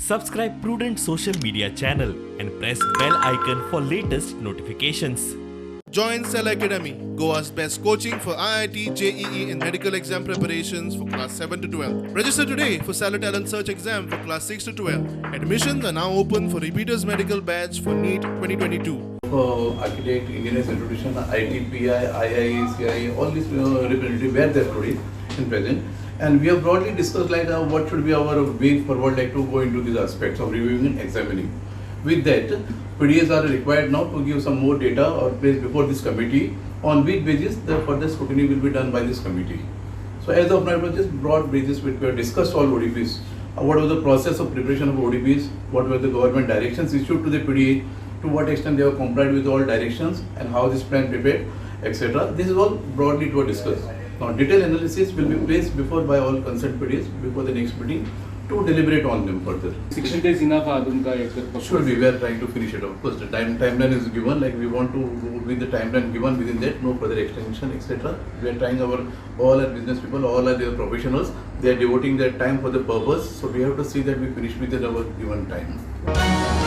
Subscribe Prudent social media channel and press bell icon for latest notifications. Join Cell Academy, Goa's best coaching for IIT, JEE and medical exam preparations for class 7 to 12. Register today for Salary Talent Search exam for class 6 to 12. Admissions are now open for repeaters medical batch for NEET 2022. Architect, engineers institution, ITPI, IICI, all these representatives were there today in present. And we have broadly discussed what should be our way forward to go into these aspects of reviewing and examining. With that, PDAs are required now to give some more data or place before this committee, on which basis the further scrutiny will be done by this committee. So as of now, it was just broad basis which we have discussed all ODPs. What was the process of preparation of ODPs, what were the government directions issued to the PDA, to what extent they have complied with all directions and how this plan prepared, etc. This is all broadly to discuss. Now detailed analysis will be placed before by all concerned PDAs before the next meeting to deliberate on them further. 60 days enough Should be, we are trying to finish it. Of course, the timeline is given, we want to go with the timeline given within that, no further extension, etc. We are trying all our business people, all are their professionals, they are devoting their time for the purpose, so we have to see that we finish within our given time.